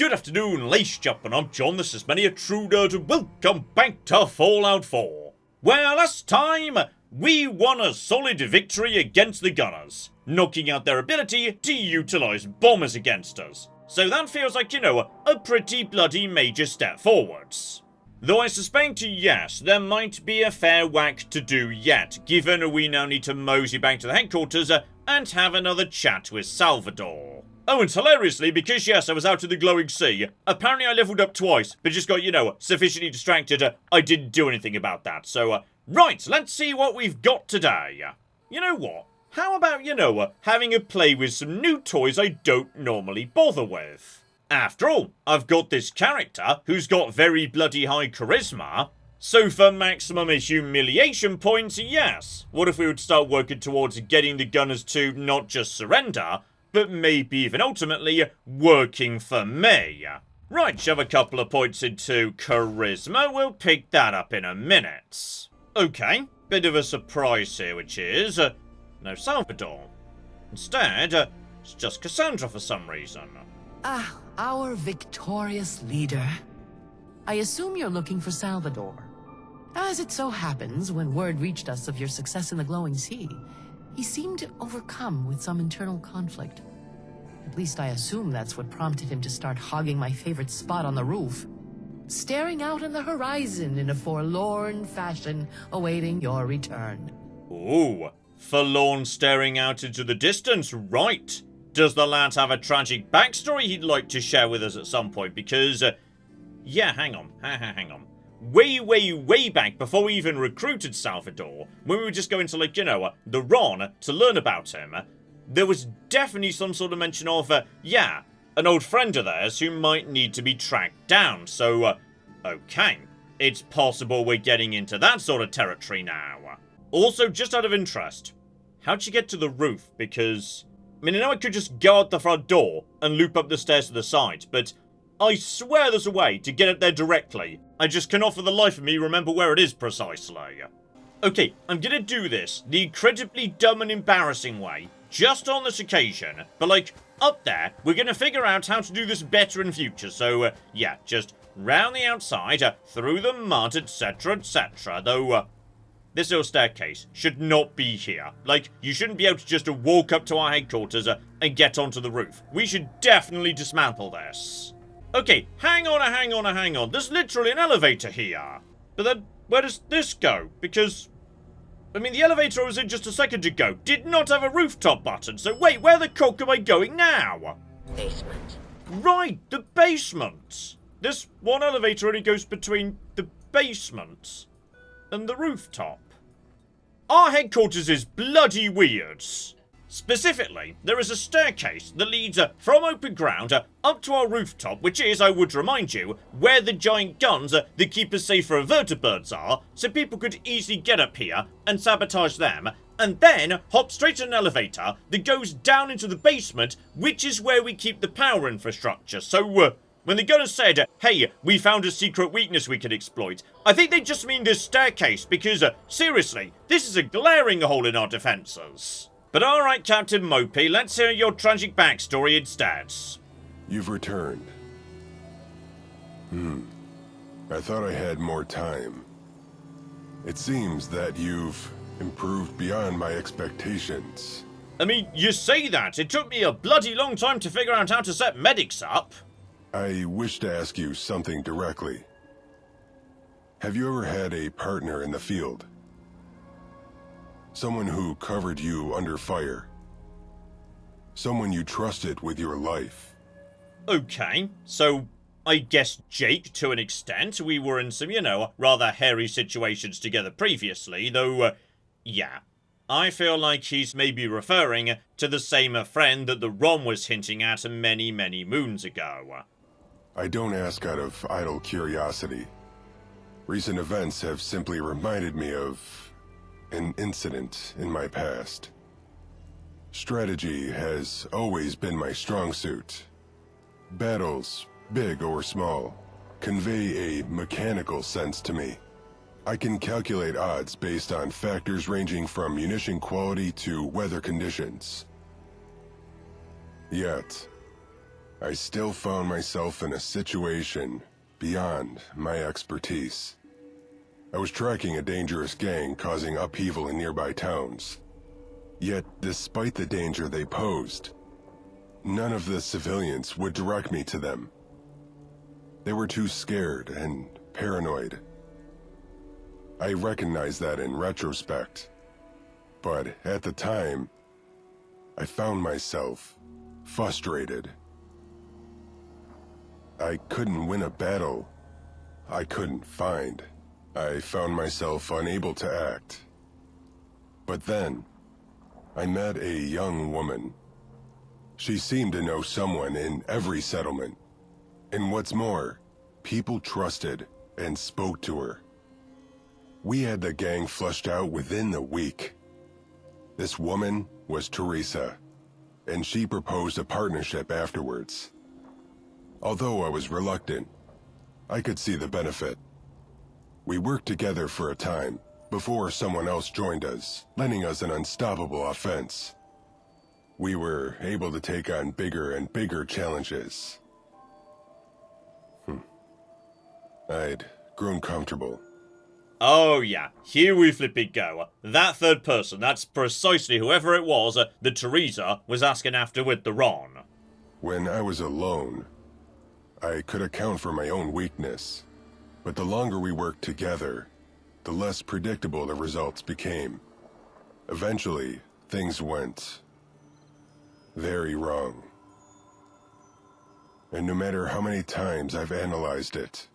Good afternoon, ladies and gentlemen, I'm John, this is Many a True Nerd, and welcome back to Fallout 4. Well, last time, we won a solid victory against the Gunners, knocking out their ability to utilise bombers against us. So that feels like, a pretty bloody major step forwards. Though I suspect, yes, there might be a fair whack to do yet, given we now need to mosey back to the headquarters and have another chat with Salvador. Oh, and hilariously, because yes, I was out in the glowing sea, apparently I leveled up twice, but just got, sufficiently distracted, I didn't do anything about that. So, right, let's see what we've got today. You know what? How about, having a play with some new toys I don't normally bother with? After all, I've got this character who's got very bloody high charisma, so for maximum humiliation points, yes. What if we would start working towards getting the Gunners to not just surrender, but maybe even ultimately working for me? Right, shove a couple of points into charisma, we'll pick that up in a minute. Okay, bit of a surprise here, which is, no Salvador. Instead, it's just Cassandra for some reason. Ah, our victorious leader. I assume you're looking for Salvador. As it so happens, when word reached us of your success in the glowing sea, he seemed overcome with some internal conflict. At least I assume that's what prompted him to start hogging my favorite spot on the roof, staring out on the horizon in a forlorn fashion, awaiting your return. Ooh, forlorn staring out into the distance, right. Does the lad have a tragic backstory he'd like to share with us at some point? Because, yeah, hang on. Way back, before we even recruited Salvador, when we were just going to, the Ron to learn about him, there was definitely some sort of mention of, an old friend of theirs who might need to be tracked down. So, okay, it's possible we're getting into that sort of territory now. Also, just out of interest, how'd you get to the roof? Because, I know I could just go out the front door and loop up the stairs to the side, but I swear there's a way to get up there directly. I just cannot for the life of me remember where it is precisely. Okay, I'm gonna do this the incredibly dumb and embarrassing way, just on this occasion, but up there, we're gonna figure out how to do this better in future, so, yeah, just round the outside, through the mud, etc, though, this little staircase should not be here. You shouldn't be able to just walk up to our headquarters and get onto the roof. We should definitely dismantle this. Okay, hang on. There's literally an elevator here. But then, where does this go? Because, the elevator I was in just a second ago did not have a rooftop button. So wait, where the cock am I going now? Basement. Right, the basement. This one elevator only goes between the basement and the rooftop. Our headquarters is bloody weird. Specifically, there is a staircase that leads from open ground up to our rooftop, which is, I would remind you, where the giant guns that keep us safe from vertibirds are, so people could easily get up here and sabotage them, and then hop straight to an elevator that goes down into the basement, which is where we keep the power infrastructure. So, when the gunners said, hey, we found a secret weakness we could exploit, I think they just mean this staircase, because, seriously, this is a glaring hole in our defences. But alright, Captain Mopey, let's hear your tragic backstory instead. You've returned. I thought I had more time. It seems that you've improved beyond my expectations. You say that. It took me a bloody long time to figure out how to set medics up. I wish to ask you something directly. Have you ever had a partner in the field? Someone who covered you under fire. Someone you trusted with your life. Okay, so I guess Jake, to an extent. We were in some, rather hairy situations together previously, though, yeah. I feel like he's maybe referring to the same friend that the Ron was hinting at many moons ago. I don't ask out of idle curiosity. Recent events have simply reminded me of an incident in my past. Strategy has always been my strong suit. Battles, big or small, convey a mechanical sense to me. I can calculate odds based on factors ranging from munition quality to weather conditions. Yet, I still found myself in a situation beyond my expertise. I was tracking a dangerous gang causing upheaval in nearby towns. Yet, despite the danger they posed, none of the civilians would direct me to them. They were too scared and paranoid. I recognize that in retrospect, but at the time, I found myself frustrated. I couldn't win a battle I couldn't find. I found myself unable to act. But then, I met a young woman. She seemed to know someone in every settlement. And what's more, people trusted and spoke to her. We had the gang flushed out within the week. This woman was Teresa, and she proposed a partnership afterwards. Although I was reluctant, I could see the benefit. We worked together for a time before someone else joined us, lending us an unstoppable offense. We were able to take on bigger and bigger challenges. I'd grown comfortable. Oh yeah, here we flipping go. That third person, that's precisely whoever it was that Teresa was asking after with the Ron. When I was alone, I could account for my own weakness, but the longer we worked together, the less predictable the results became. Eventually, things went very wrong. And no matter how many times I've analyzed it,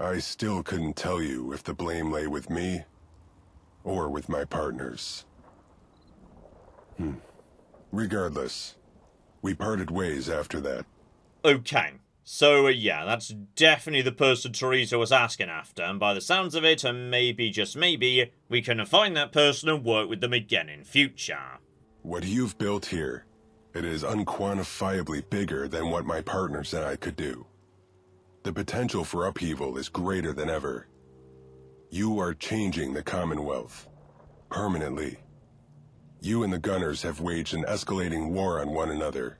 I still couldn't tell you if the blame lay with me or with my partners. Regardless, we parted ways after that. Okay, so yeah, that's definitely the person Teresa was asking after, and by the sounds of it, and maybe, just maybe, we can find that person and work with them again in future. What you've built here, it is unquantifiably bigger than what my partners and I could do. The potential for upheaval is greater than ever. You are changing the Commonwealth. Permanently. You and the Gunners have waged an escalating war on one another.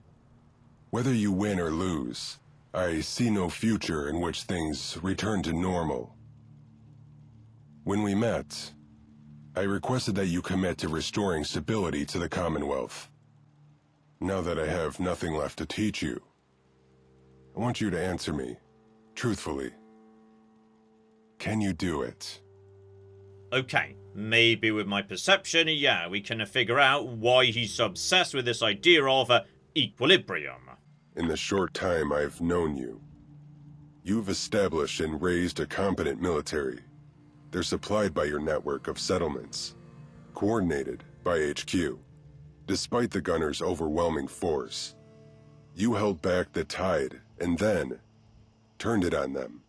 Whether you win or lose, I see no future in which things return to normal. When we met, I requested that you commit to restoring stability to the Commonwealth. Now that I have nothing left to teach you, I want you to answer me, truthfully. Can you do it? Okay, maybe with my perception, yeah, we can figure out why he's so obsessed with this idea of equilibrium. In the short time I've known you, you've established and raised a competent military. They're supplied by your network of settlements, coordinated by HQ. Despite the Gunners' overwhelming force, you held back the tide and then turned it on them.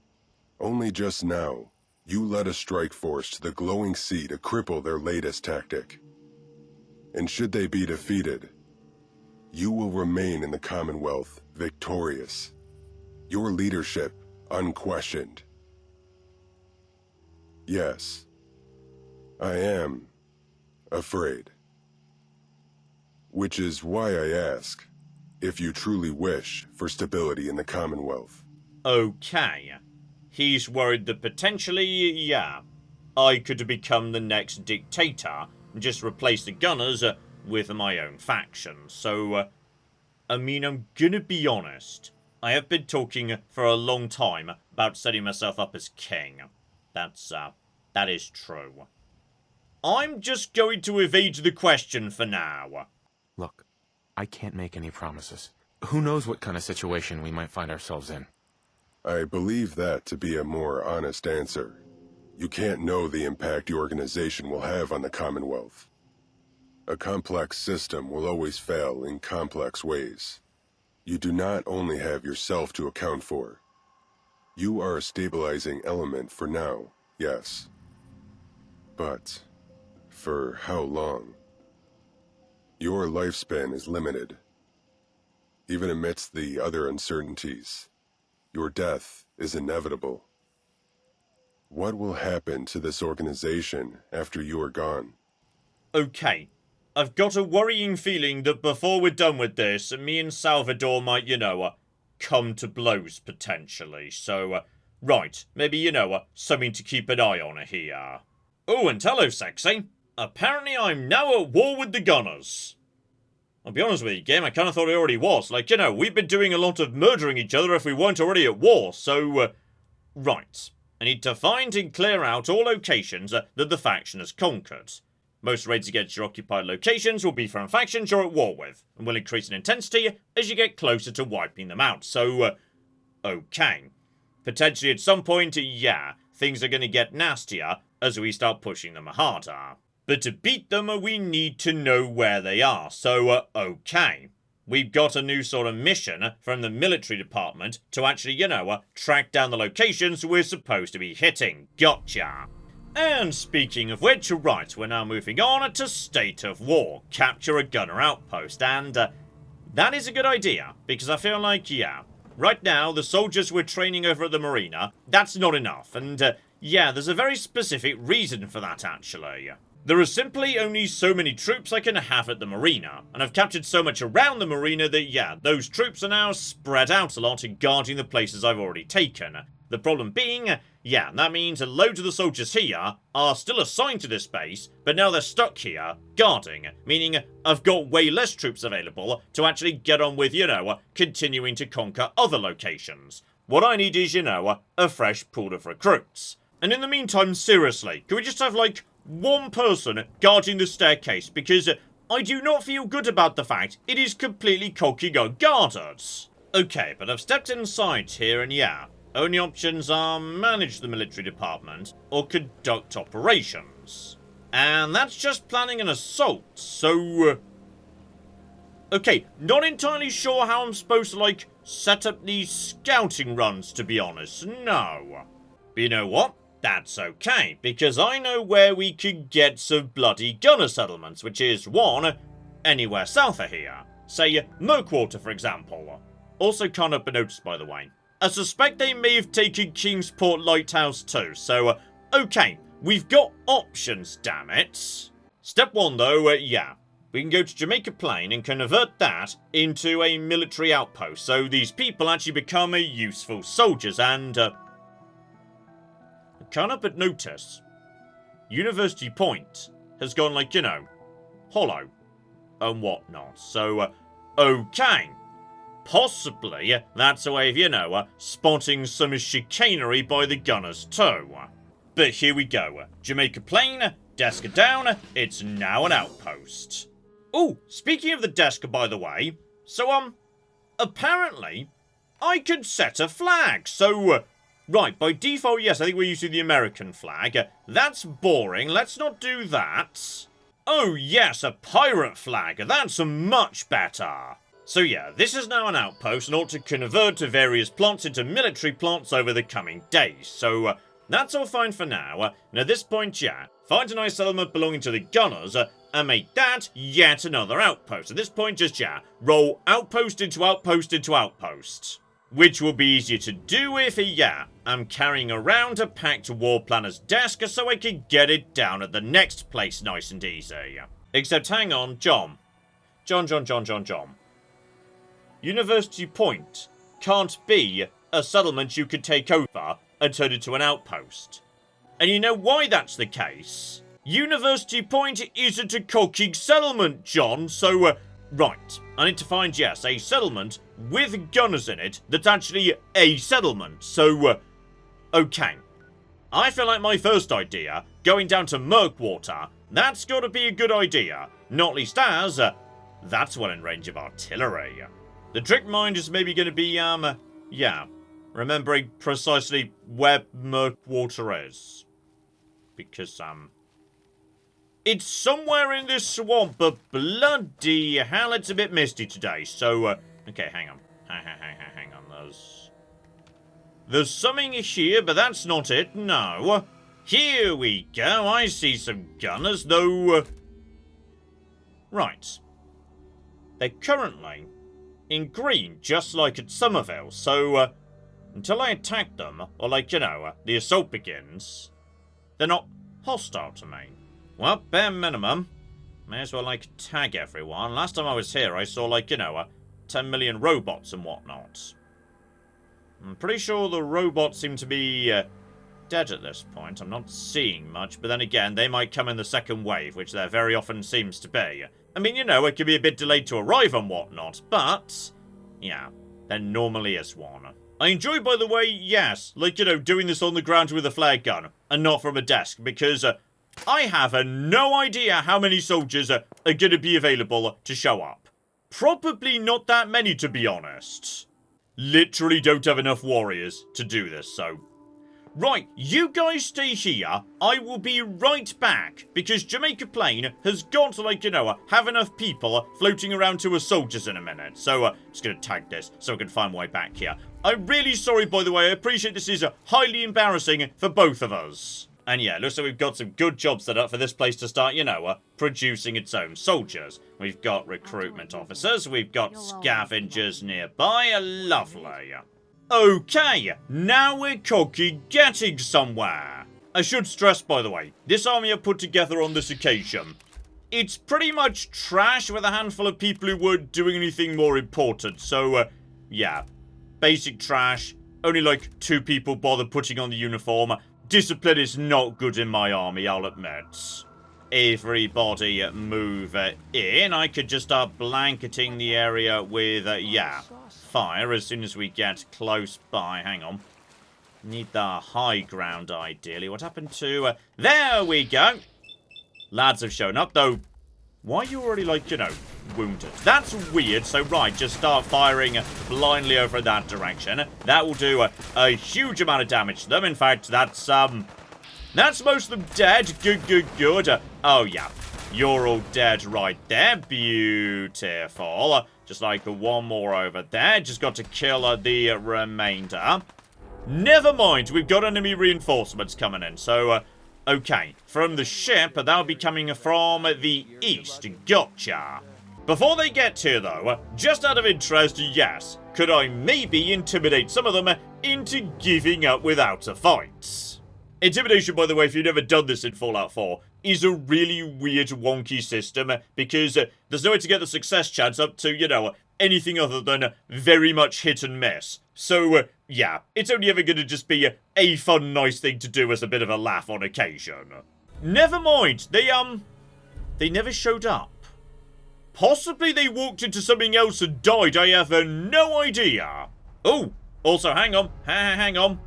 Only just now, you led a strike force to the glowing sea to cripple their latest tactic. And should they be defeated, you will remain in the Commonwealth victorious. Your leadership unquestioned. Yes, I am afraid. Which is why I ask if you truly wish for stability in the Commonwealth. Okay. He's worried that potentially, yeah, I could become the next dictator and just replace the Gunners with my own faction. So, I mean, I'm gonna be honest. I have been talking for a long time about setting myself up as king. That is true. I'm just going to evade the question for now. Look, I can't make any promises. Who knows what kind of situation we might find ourselves in? I believe that to be a more honest answer. You can't know the impact your organization will have on the Commonwealth. A complex system will always fail in complex ways. You do not only have yourself to account for. You are a stabilizing element for now, yes. But for how long? Your lifespan is limited. Even amidst the other uncertainties, your death is inevitable. What will happen to this organization after you are gone? Okay, I've got a worrying feeling that before we're done with this, me and Salvador might, come to blows potentially. So, right, maybe, something to keep an eye on here. Oh, and hello, sexy. Apparently I'm now at war with the Gunners. I'll be honest with you, game, I kind of thought it already was. Like, we've been doing a lot of murdering each other if we weren't already at war, so, right. I need to find and clear out all locations that the faction has conquered. Most raids against your occupied locations will be from factions you're at war with, and will increase in intensity as you get closer to wiping them out, so, okay. Potentially at some point, yeah, things are going to get nastier as we start pushing them harder. But to beat them, we need to know where they are, so, okay. We've got a new sort of mission from the military department to actually, track down the locations we're supposed to be hitting. Gotcha. And speaking of which, right, we're now moving on to State of War. Capture a gunner outpost, and that is a good idea, because I feel like, yeah, right now, the soldiers we're training over at the marina, that's not enough, and yeah, there's a very specific reason for that, actually. There are simply only so many troops I can have at the marina, and I've captured so much around the marina that, yeah, those troops are now spread out a lot and guarding the places I've already taken. The problem being, yeah, that means a load of the soldiers here are still assigned to this base, but now they're stuck here, guarding, meaning I've got way less troops available to actually get on with, continuing to conquer other locations. What I need is, a fresh pool of recruits. And in the meantime, seriously, can we just have, like, one person guarding the staircase, because I do not feel good about the fact it is completely cocky unguarded. Okay, but I've stepped inside here, and yeah, only options are manage the military department or conduct operations. And that's just planning an assault, so... okay, not entirely sure how I'm supposed to, like, set up these scouting runs, to be honest, no. But you know what? That's okay, because I know where we could get some bloody gunner settlements, which is, one, anywhere south of here. Say, Mirkwater, for example. Also can't help but notice, by the way. I suspect they may have taken Kingsport Lighthouse too, so, okay, we've got options, damn it. Step one, though, yeah. We can go to Jamaica Plain and convert that into a military outpost, so these people actually become useful soldiers, and, can't help but notice, University Point has gone, like, hollow and whatnot. So, okay. Possibly that's a way of, spotting some chicanery by the gunners too. But here we go. Jamaica Plain, desk down, it's now an outpost. Oh, speaking of the desk, by the way, so, apparently, I could set a flag, so... right, by default, yes, I think we're using the American flag. That's boring, let's not do that. Oh yes, a pirate flag, that's much better. So yeah, this is now an outpost and ought to convert to various plots into military plots over the coming days. So that's all fine for now. And at this point, yeah, find a nice settlement belonging to the gunners and make that yet another outpost. At this point, just, yeah, roll outpost into outpost into outpost. Which will be easier to do if, yeah, I'm carrying around a packed war planner's desk so I can get it down at the next place nice and easy. Except, hang on, John. John. University Point can't be a settlement you could take over and turn into an outpost. And you know why that's the case? University Point isn't a cocky settlement, John, so, right. I need to find, yes, a settlement with gunners in it that's actually a settlement, so, okay. I feel like my first idea, going down to Mirkwater, that's gotta be a good idea. Not least as, that's well in range of artillery. The trick mind is maybe gonna be, yeah, remembering precisely where Mirkwater is. Because, it's somewhere in this swamp, but bloody hell, it's a bit misty today, so, okay, hang on. Hang on, there's something here, but that's not it, no. Here we go, I see some gunners, though, right. They're currently in green, just like at Somerville, so, until I attack them, or like, the assault begins, they're not hostile to me. Well, bare minimum, May as well, like, tag everyone. Last time I was here, I saw, like, 10 million robots and whatnot. I'm pretty sure the robots seem to be dead at this point. I'm not seeing much, but then again, they might come in the second wave, which there very often seems to be. I mean, it could be a bit delayed to arrive and whatnot, but yeah, there normally is one. I enjoy, by the way, yes, like, doing this on the ground with a flare gun and not from a desk, because I have no idea how many soldiers are going to be available to show up. Probably not that many, to be honest. Literally don't have enough warriors to do this, so... Right, you guys stay here. I will be right back, because Jamaica Plain has got to, like, have enough people floating around to as soldiers in a minute. So, just gonna tag this so I can find my way back here. I'm really sorry, by the way. I appreciate this is highly embarrassing for both of us. And yeah, looks like we've got some good jobs set up for this place to start, producing its own soldiers. We've got recruitment officers, we've got scavengers nearby, lovely. Okay, now we're getting somewhere. I should stress, by the way, this army I've put together on this occasion, it's pretty much trash with a handful of people who weren't doing anything more important. So, yeah, basic trash, only like 2 people bother putting on the uniform. Discipline is not good in my army, I'll admit. Everybody move in. I could just start blanketing the area with, fire as soon as we get close by. Hang on. Need the high ground, ideally. What happened to... there we go! Lads have shown up, though. Why are you already, like, wounded? That's weird. So, right, just start firing blindly over that direction. That will do a huge amount of damage to them. In fact, that's most of them dead. Good. Oh, yeah. You're all dead right there. Beautiful. Just like one more over there. Just got to kill the remainder. Never mind. We've got enemy reinforcements coming in. So, okay. From the ship, that'll be coming from the east. Gotcha. Before they get here, though, just out of interest, yes. Could I maybe intimidate some of them into giving up without a fight? Intimidation, by the way, if you've never done this in Fallout 4, is a really weird, wonky system, because there's no way to get the success chance up to, anything other than very much hit and miss. So, yeah, it's only ever going to just be a fun, nice thing to do as a bit of a laugh on occasion. Never mind, they never showed up. Possibly they walked into something else and died, I have no idea. Oh, also, hang on.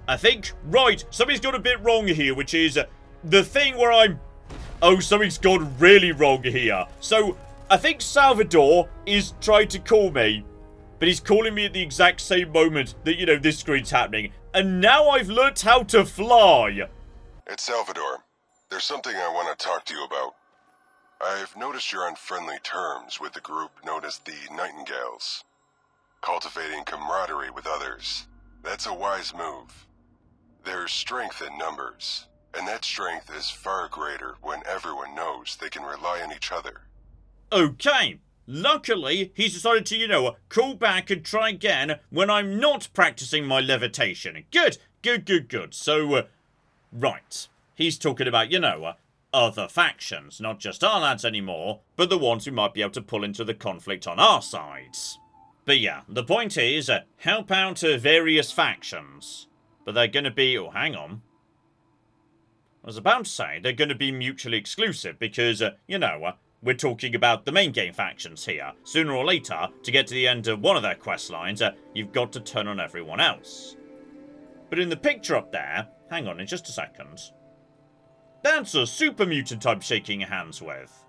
I think, right, something's gone a bit wrong here, which is the thing where something's gone really wrong here. So, I think Salvador is trying to call me, but he's calling me at the exact same moment that, this screen's happening. And now I've learnt how to fly. It's Salvador. There's something I want to talk to you about. I've noticed you're on friendly terms with the group known as the Nightingales. Cultivating camaraderie with others. That's a wise move. There's strength in numbers, and that strength is far greater when everyone knows they can rely on each other. Okay. Luckily, he's decided to, call back and try again when I'm not practicing my levitation. Good. So, right. He's talking about, other factions. Not just our lads anymore, but the ones who might be able to pull into the conflict on our sides. But yeah, the point is, help out various factions. But they're going to be... oh, hang on. I was about to say they're going to be mutually exclusive because, we're talking about the main game factions here. Sooner or later, to get to the end of one of their quest lines, you've got to turn on everyone else. But in the picture up there... hang on in just a second. That's a super mutant I'm shaking hands with.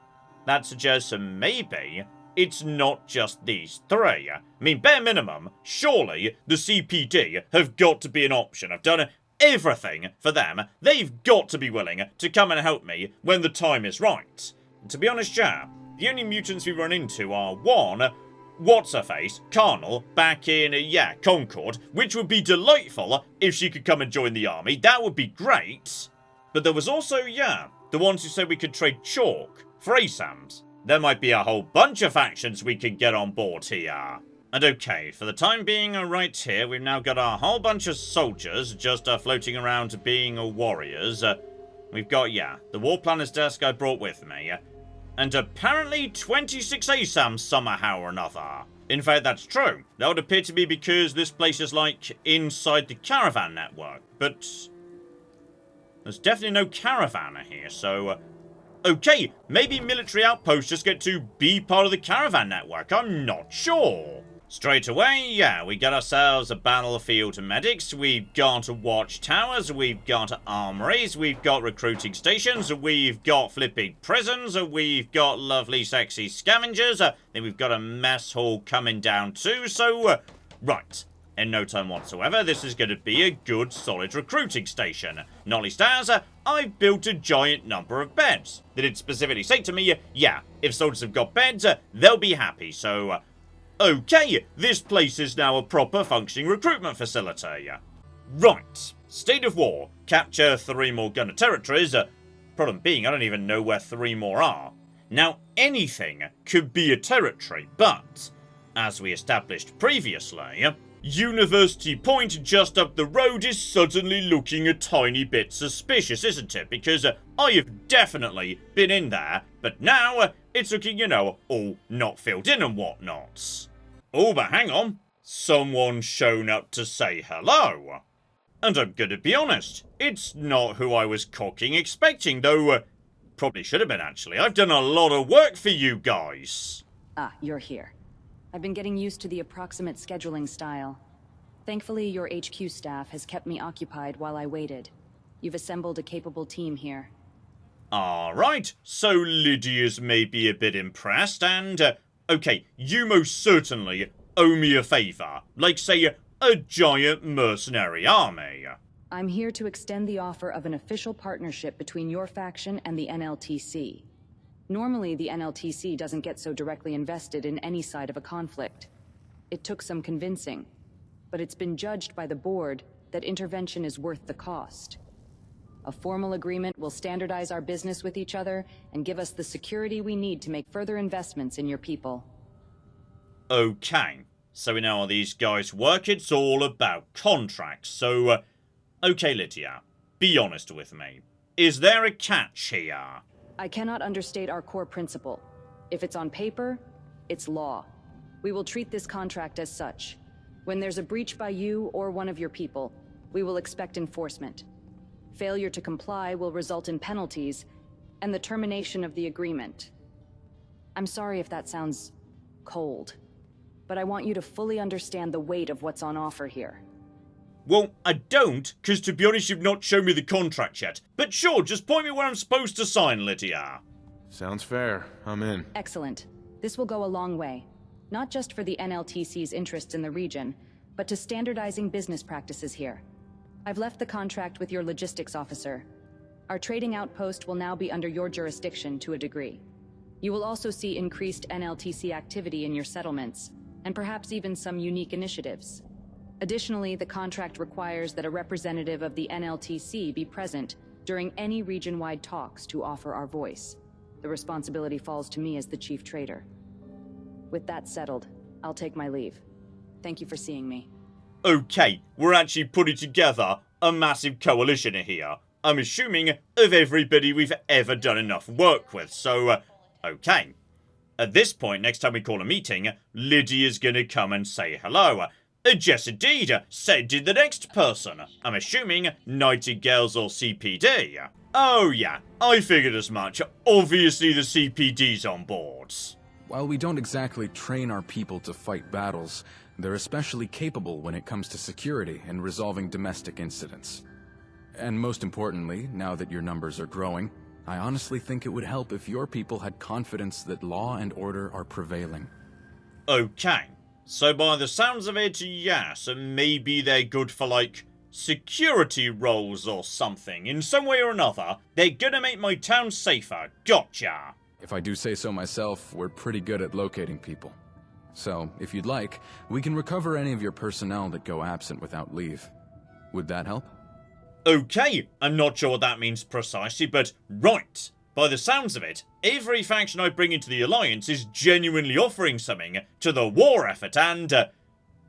That suggests maybe... it's not just these 3. I mean, bare minimum, surely the CPD have got to be an option. I've done everything for them. They've got to be willing to come and help me when the time is right. And to be honest, yeah, the only mutants we run into are 1, what's-her-face, Carnal, back in, Concord, which would be delightful if she could come and join the army. That would be great. But there was also, the ones who said we could trade chalk for ASAMs. There might be a whole bunch of factions we can get on board here. And okay, for the time being, right here, we've now got a whole bunch of soldiers just floating around being warriors. We've got, the war planner's desk I brought with me. and apparently 26 ASAM somehow or another. In fact, that's true. That would appear to be because this place is, like, inside the caravan network, but there's definitely no caravan here, so okay, maybe military outposts just get to be part of the caravan network, I'm not sure. Straight away, yeah, we got ourselves a battlefield medics, we've got watchtowers, we've got armories, we've got recruiting stations, we've got flipping prisons, we've got lovely sexy scavengers, then we've got a mess hall coming down too, so, right. In no time whatsoever, this is going to be a good, solid recruiting station. Not least as, I've built a giant number of beds. They did specifically say to me, yeah, if soldiers have got beds, they'll be happy, so okay, this place is now a proper functioning recruitment facility. Right, state of war. Capture 3 more gunner territories. Problem being, I don't even know where 3 more are. Now, anything could be a territory, but, as we established previously, University Point just up the road is suddenly looking a tiny bit suspicious, isn't it? Because I have definitely been in there, but now it's looking, you know, all not filled in and whatnot. Oh, but hang on. Someone's shown up to say hello. And I'm gonna be honest, it's not who I was cocking expecting, though probably should have been actually. I've done a lot of work for you guys. Ah, you're here. I've been getting used to the approximate scheduling style. Thankfully, your HQ staff has kept me occupied while I waited. You've assembled a capable team here. Alright, so Lydia's maybe a bit impressed, and, okay, you most certainly owe me a favour. Like, say, a giant mercenary army. I'm here to extend the offer of an official partnership between your faction and the NLTC. Normally, the NLTC doesn't get so directly invested in any side of a conflict. It took some convincing, but it's been judged by the board that intervention is worth the cost. A formal agreement will standardize our business with each other and give us the security we need to make further investments in your people. Okay, so we know how these guys work. It's all about contracts. So, okay, Lydia, be honest with me. Is there a catch here? I cannot understate our core principle. If it's on paper, it's law. We will treat this contract as such. When there's a breach by you or one of your people, we will expect enforcement. Failure to comply will result in penalties and the termination of the agreement. I'm sorry if that sounds cold, but I want you to fully understand the weight of what's on offer here. Well, I don't, because to be honest, you've not shown me the contract yet. But sure, just point me where I'm supposed to sign, Lydia. Sounds fair. I'm in. Excellent. This will go a long way. Not just for the NLTC's interests in the region, but to standardizing business practices here. I've left the contract with your logistics officer. Our trading outpost will now be under your jurisdiction to a degree. You will also see increased NLTC activity in your settlements, and perhaps even some unique initiatives. Additionally, the contract requires that a representative of the NLTC be present during any region-wide talks to offer our voice. The responsibility falls to me as the chief trader. With that settled, I'll take my leave. Thank you for seeing me. Okay, we're actually putting together a massive coalition here. I'm assuming of everybody we've ever done enough work with, so, okay. At this point, next time we call a meeting, Lydia's gonna come and say hello. Yes, indeed. Said did the next person. I'm assuming Nightingales or CPD. Oh yeah, I figured as much. Obviously the CPD's on board. While we don't exactly train our people to fight battles, they're especially capable when it comes to security and resolving domestic incidents. And most importantly, now that your numbers are growing, I honestly think it would help if your people had confidence that law and order are prevailing. Okay. So by the sounds of it, yes, maybe they're good for, like, security roles or something. In some way or another, they're gonna make my town safer. Gotcha. If I do say so myself, we're pretty good at locating people. So, if you'd like, we can recover any of your personnel that go absent without leave. Would that help? Okay, I'm not sure what that means precisely, but right. By the sounds of it, every faction I bring into the Alliance is genuinely offering something to the war effort, and,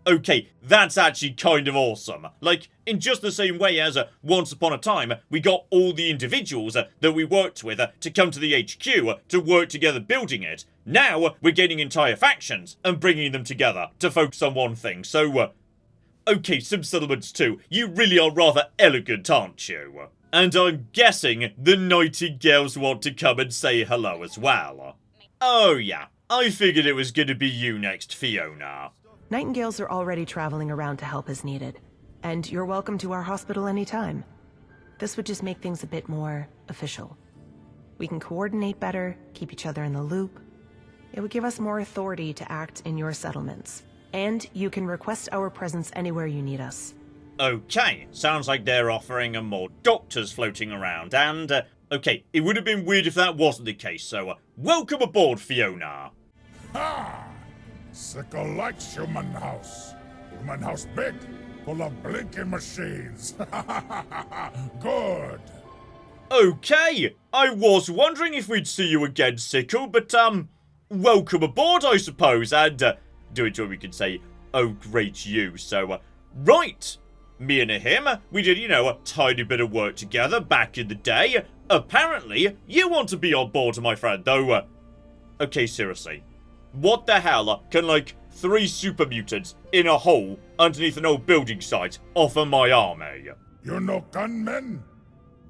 Okay, that's actually kind of awesome. Like, in just the same way as once upon a time, we got all the individuals that we worked with to come to the HQ to work together building it. Now, we're getting entire factions and bringing them together to focus on one thing. So, okay, some settlements too. You really are rather elegant, aren't you? And I'm guessing the Nightingales want to come and say hello as well. Oh yeah, I figured it was gonna be you next, Fiona. Nightingales are already traveling around to help as needed, and you're welcome to our hospital anytime. This would just make things a bit more official. We can coordinate better, keep each other in the loop. It would give us more authority to act in your settlements. And you can request our presence anywhere you need us. Okay, sounds like they're offering more doctors floating around, and, okay, it would have been weird if that wasn't the case, so, welcome aboard, Fiona. Ha! Sickle likes human house. Human house big, full of blinking machines. Good. Okay, I was wondering if we'd see you again, Sickle, but, welcome aboard, I suppose, and, do it what we could say, oh great you, so, right. Me and him, we did, you know, a tiny bit of work together back in the day. Apparently, you want to be on board, my friend, though, okay, seriously. What the hell can, like, 3 super mutants in a hole underneath an old building site offer my army? You know gunmen?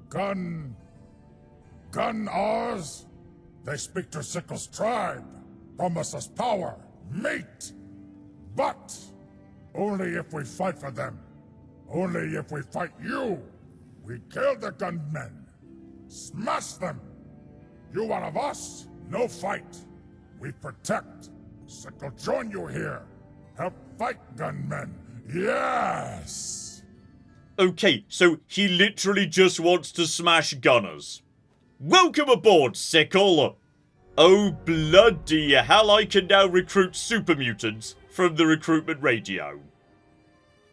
Gun ours? They speak to Sickle's tribe, promise us power, mate. But only if we fight for them. Only if we fight you. We kill the gunmen. Smash them. You one of us, no fight. We protect. Sickle join you here. Help fight gunmen. Yes! Okay, so he literally just wants to smash gunners. Welcome aboard, Sickle! Oh bloody hell, I can now recruit super mutants from the recruitment radio.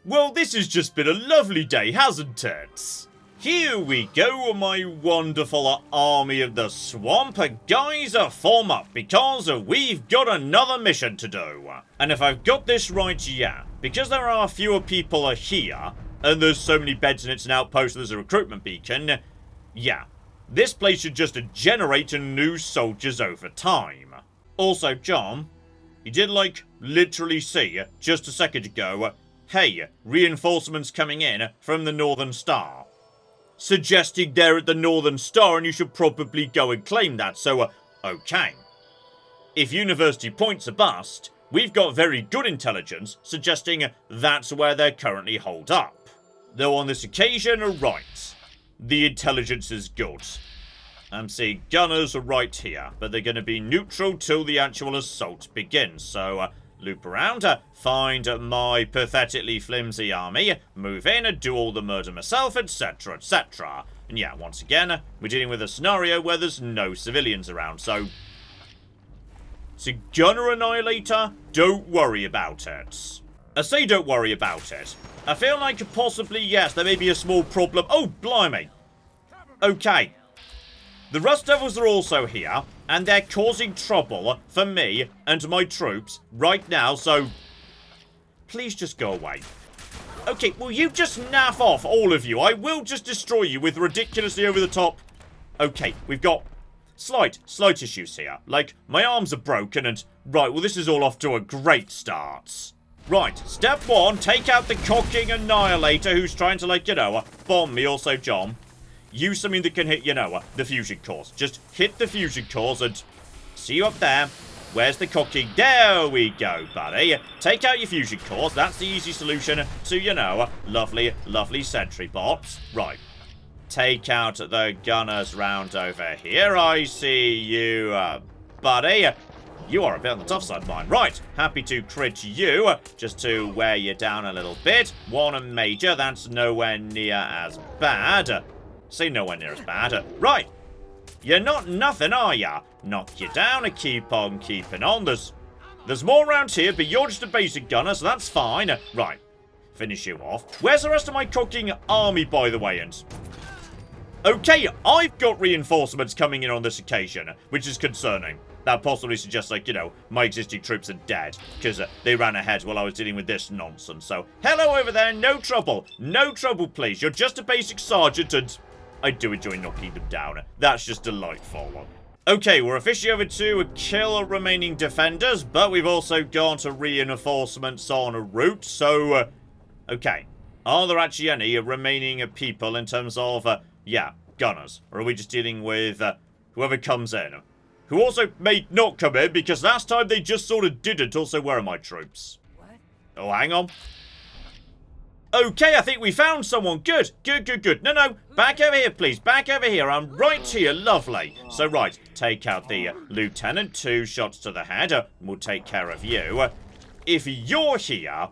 Well, this has just been a lovely day, hasn't it? Here we go, my wonderful army of the swamp. Guys, form up, because we've got another mission to do. And if I've got this right, yeah, because there are fewer people here, and there's so many beds and it's an outpost and there's a recruitment beacon, yeah, this place should just generate new soldiers over time. Also, John, you did, like, literally see, just a second ago, hey, reinforcements coming in from the Northern Star. Suggesting they're at the Northern Star and you should probably go and claim that, so, okay. If University Point's a bust, we've got very good intelligence suggesting that's where they're currently holed up. Though on this occasion, right, the intelligence is good. I'm seeing gunners are right here, but they're going to be neutral till the actual assault begins, so, loop around, find my pathetically flimsy army, move in, do all the murder myself, etc, etc. And yeah, once again, we're dealing with a scenario where there's no civilians around, so gunner annihilator, don't worry about it. I say don't worry about it. I feel like possibly, yes, there may be a small problem. Oh, blimey. Okay. The Rust Devils are also here, and they're causing trouble for me and my troops right now, so please just go away. Okay, will you just naff off, all of you? I will just destroy you with ridiculously over-the-top. Okay, we've got slight issues here. Like, my arms are broken and, right, well, this is all off to a great start. Right, step 1, take out the cocking annihilator who's trying to, like, you know, bomb me, also John. Use something that can hit, you know, the fusion cores. Just hit the fusion cores and see you up there. Where's the cocking? There we go, buddy. Take out your fusion cores. That's the easy solution to, you know, lovely sentry bots. Right. Take out the gunners round over here. I see you, buddy. You are a bit on the tough side, mine. Right. Happy to crit you, just to wear you down a little bit. 1 major. That's nowhere near as bad. Say nowhere near as bad. Right. You're not nothing, are ya? Knock you down and keep on keeping on. There's more around here, but you're just a basic gunner, so that's fine. Right. Finish you off. Where's the rest of my cooking army, by the way? And okay, I've got reinforcements coming in on this occasion, which is concerning. that possibly suggests, like, you know, my existing troops are dead, because they ran ahead while I was dealing with this nonsense. So, hello over there, no trouble, please. You're just a basic sergeant, and I do enjoy knocking them down. That's just delightful. Okay, we're officially over to kill remaining defenders, but we've also got reinforcements en route, so, okay. Are there actually any remaining people in terms of, yeah, gunners? Or are we just dealing with whoever comes in? Who also may not come in, because last time they just sort of didn't. Also, where are my troops? What? Oh, hang on. Okay, I think we found someone. Good. No, back over here, please. Back over here. I'm right here. Lovely. So, right, take out the lieutenant. 2 shots to the head. We'll take care of you. If you're here,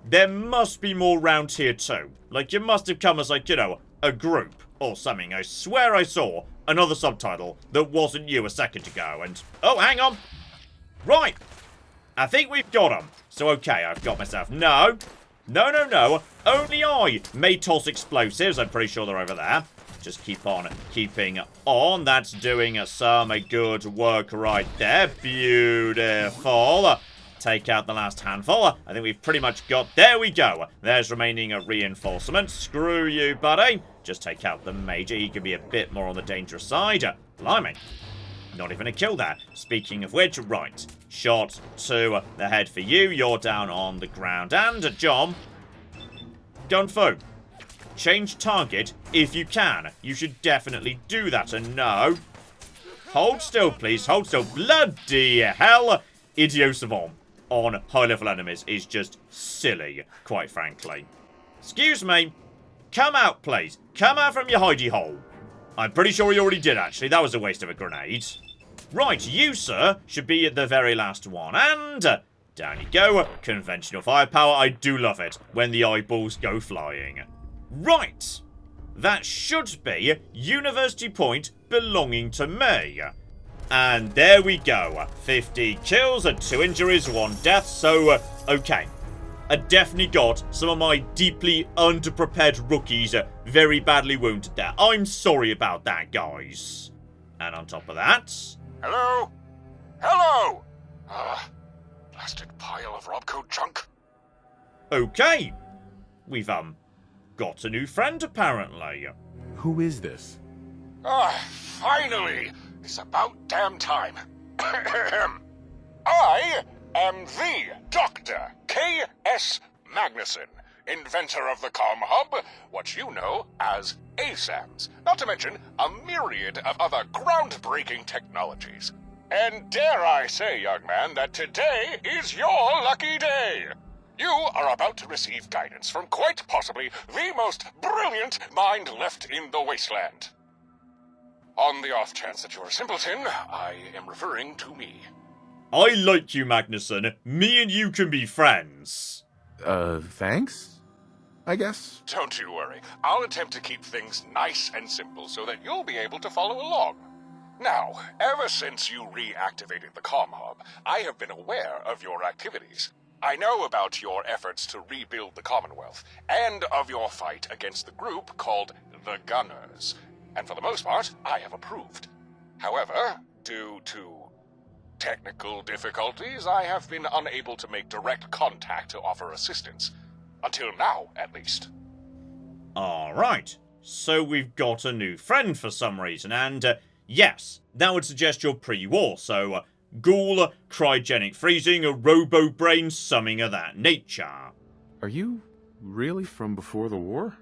there must be more round here too. Like, you must have come as, like, you know, a group or something. I swear I saw another subtitle that wasn't you a second ago. And, oh, hang on. Right. I think we've got them. So, okay, I've got myself. No. Only I may toss explosives. I'm pretty sure they're over there. Just keep on keeping on. That's doing some good work right there. Beautiful. Take out the last handful. I think we've pretty much got... There we go. There's remaining reinforcements. Screw you, buddy. Just take out the major. He could be a bit more on the dangerous side. Blimey. Not even a kill there. Speaking of which, right. Shot to the head for you. You're down on the ground. And, John, Gunfo, change target if you can. You should definitely do that. And no. Hold still, please. Hold still. Bloody hell. Idiot savant on high-level enemies is just silly, quite frankly. Excuse me. Come out, please. Come out from your hidey hole. I'm pretty sure he already did, actually. That was a waste of a grenade. Right, you, sir, should be the very last one. And down you go. Conventional firepower. I do love it when the eyeballs go flying. Right. That should be University Point belonging to me. And there we go. 50 kills, 2 injuries, 1 death. So, okay. I definitely got some of my deeply underprepared rookies very badly wounded there. I'm sorry about that, guys. And on top of that... Hello? Hello! Blasted pile of Robco junk. Okay. We've, got a new friend, apparently. Who is this? Finally! It's about damn time. I am the Dr. K.S. Magnuson, inventor of the comm hub, what you know as ASAMs, not to mention a myriad of other groundbreaking technologies. And dare I say, young man, that today is your lucky day. You are about to receive guidance from quite possibly the most brilliant mind left in the wasteland. On the off chance that you're a simpleton, I am referring to me. I like you, Magnuson. Me and you can be friends. Thanks? I guess. Don't you worry. I'll attempt to keep things nice and simple so that you'll be able to follow along. Now, ever since you reactivated the comm hub, I have been aware of your activities. I know about your efforts to rebuild the Commonwealth, and of your fight against the group called the Gunners. And for the most part, I have approved. However, due to technical difficulties, I have been unable to make direct contact to offer assistance. Until now, at least. Alright, so we've got a new friend for some reason, and yes, that would suggest you're pre-war, so ghoul, cryogenic freezing, a robo-brain, something of that nature. Are you really from before the war?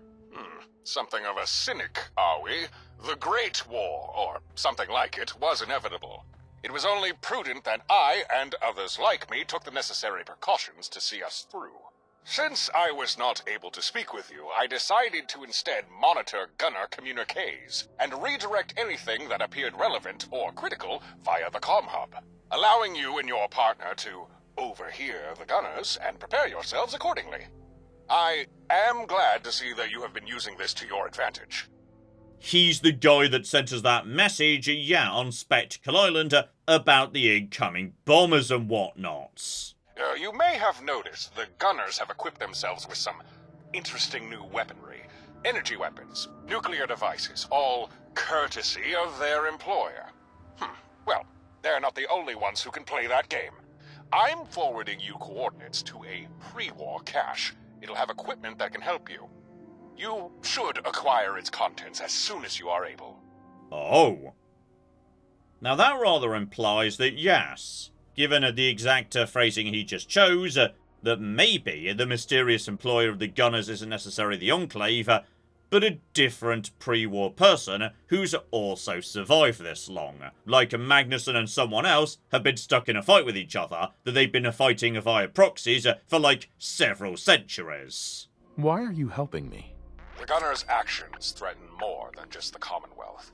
Something of a cynic, are we? The Great War, or something like it, was inevitable. It was only prudent that I, and others like me, took the necessary precautions to see us through. Since I was not able to speak with you, I decided to instead monitor Gunner communiques, and redirect anything that appeared relevant or critical via the comm hub, allowing you and your partner to overhear the Gunners and prepare yourselves accordingly. I am glad to see that you have been using this to your advantage. He's the guy that sent us that message, yeah, on Spectacle Island about the incoming bombers and whatnots. You may have noticed the Gunners have equipped themselves with some interesting new weaponry. Energy weapons, nuclear devices, all courtesy of their employer. Well, They're not the only ones who can play that game. I'm forwarding you coordinates to a pre-war cache. It'll have equipment that can help you. You should acquire its contents as soon as you are able. Oh. Now that rather implies that yes, given the exact phrasing he just chose, that maybe the mysterious employer of the Gunners isn't necessarily the Enclave, but a different pre-war person who's also survived this long. Like Magnuson and someone else have been stuck in a fight with each other that they've been fighting via proxies for like several centuries. Why are you helping me? The Gunners' actions threaten more than just the Commonwealth.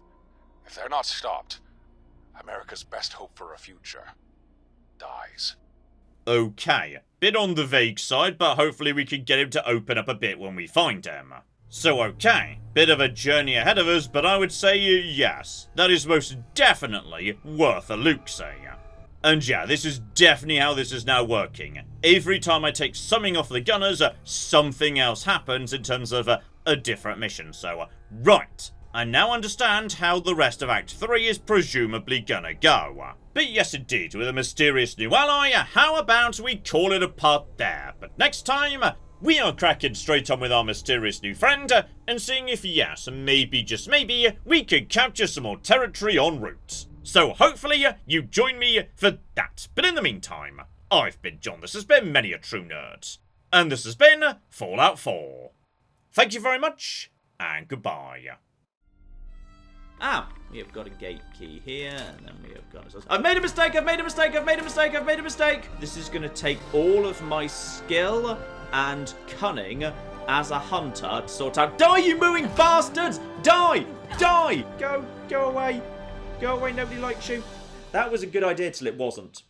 If they're not stopped, America's best hope for a future dies. Okay, bit on the vague side, but hopefully we can get him to open up a bit when we find him. So okay, bit of a journey ahead of us, but I would say yes, that is most definitely worth a look-see. And yeah, this is definitely how this is now working. Every time I take something off the Gunners, something else happens in terms of a different mission. So, right, I now understand how the rest of Act 3 is presumably gonna go. But yes indeed, with a mysterious new ally, how about we call it a part there? But next time, we are cracking straight on with our mysterious new friend, and seeing if yes, maybe, just maybe, we could capture some more territory en route. So hopefully you join me for that. But in the meantime, I've been John, this has been Many a True Nerd, and this has been Fallout 4. Thank you very much, and goodbye. Ah, we have got a gate key here, and then we have got... I've made a mistake, I've made a mistake, I've made a mistake, I've made a mistake! This is going to take all of my skill and cunning as a hunter to sort out... Die, you mooing bastards! Die! Die! Go away. Go away, nobody likes you. That was a good idea till it wasn't.